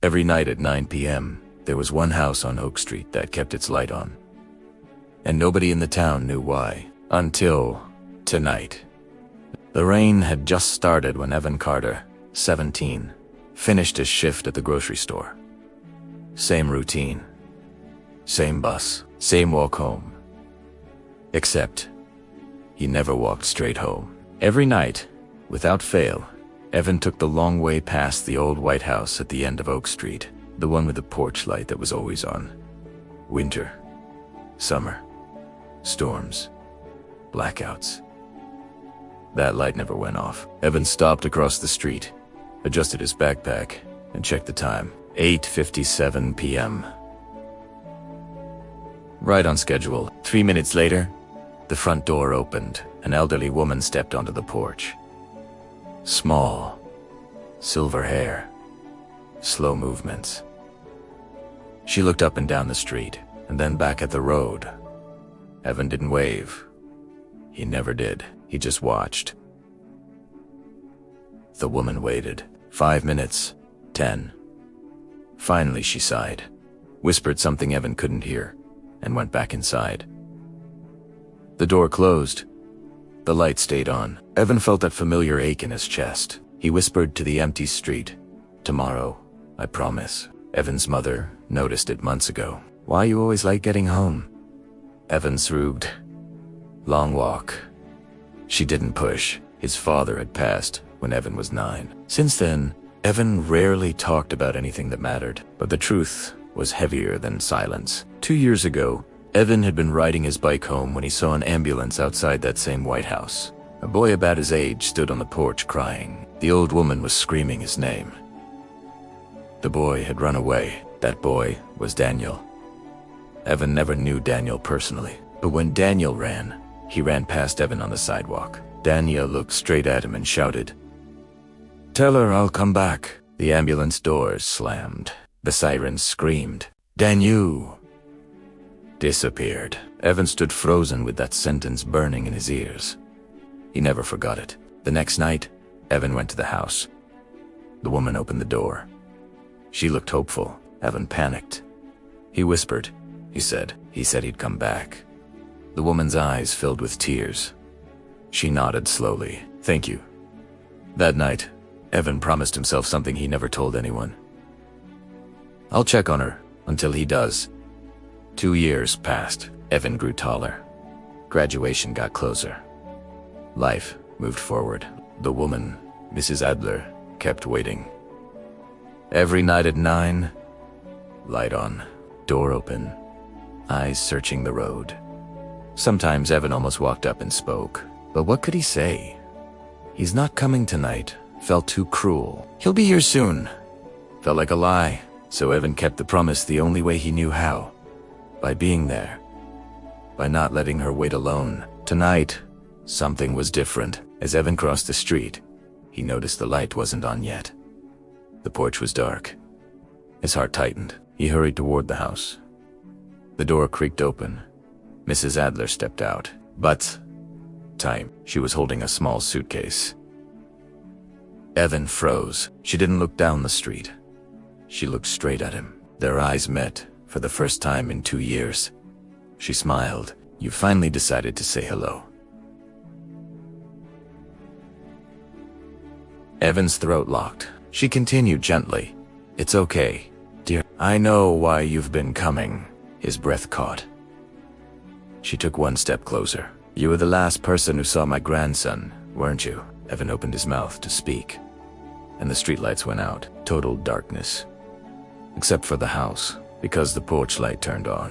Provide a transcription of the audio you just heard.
Every night at 9 p.m., there was one house on Oak Street that kept its light on. And nobody in the town knew why, until tonight. The rain had just started when Evan Carter, 17, finished his shift at the grocery store. Same routine. Same bus. Same walk home. Except, he never walked straight home. Every night, without fail, Evan took the long way past the old white house at the end of Oak Street, the one with the porch light that was always on. Winter, summer, storms, blackouts. That light never went off. Evan stopped across the street, adjusted his backpack, and checked the time. 8:57 p.m. Right on schedule. 3 minutes later, the front door opened. An elderly woman stepped onto the porch. Small, silver hair, slow movements. She looked up and down the street, and then back at the road. Evan didn't wave. He never did. He just watched. The woman waited. 5 minutes. 10. Finally she sighed, whispered something Evan couldn't hear, and went back inside. The door closed. The light stayed on. Evan felt that familiar ache in his chest. He whispered to the empty street, "Tomorrow, I promise." Evan's mother noticed it months ago. "Why you always like getting home?" Evan shrugged. Long walk. She didn't push. His father had passed when Evan was 9. Since then, Evan rarely talked about anything that mattered, but the truth was heavier than silence. 2 years ago, Evan had been riding his bike home when he saw an ambulance outside that same White House. A boy about his age stood on the porch crying. The old woman was screaming his name. The boy had run away. That boy was Daniel. Evan never knew Daniel personally, but when Daniel ran, he ran past Evan on the sidewalk. Daniel looked straight at him and shouted, "Tell her I'll come back." The ambulance doors slammed. The sirens screamed. Daniel disappeared. Evan stood frozen with that sentence burning in his ears. He never forgot it. The next night, Evan went to the house. The woman opened the door. She looked hopeful. Evan panicked. He whispered. He said he'd come back. The woman's eyes filled with tears. She nodded slowly. "Thank you." That night, Evan promised himself something he never told anyone. "I'll check on her until he does." 2 years passed. Evan grew taller. Graduation got closer. Life moved forward. The woman, Mrs. Adler, kept waiting. Every night at 9, light on, door open, eyes searching the road. Sometimes Evan almost walked up and spoke, but what could he say? "He's not coming tonight," felt too cruel. "He'll be here soon," felt like a lie. So Evan kept the promise the only way he knew how. By being there. By not letting her wait alone. Tonight, something was different. As Evan crossed the street, he noticed the light wasn't on yet. The porch was dark. His heart tightened. He hurried toward the house. The door creaked open. Mrs. Adler stepped out. But time. She was holding a small suitcase. Evan froze. She didn't look down the street. She looked straight at him. Their eyes met for the first time in 2 years. She smiled. "You finally decided to say hello." Evan's throat locked. She continued gently. "It's okay, dear. I know why you've been coming." His breath caught. She took one step closer. "You were the last person who saw my grandson, weren't you?" Evan opened his mouth to speak, and the streetlights went out. Total darkness. Except for the house, because the porch light turned on.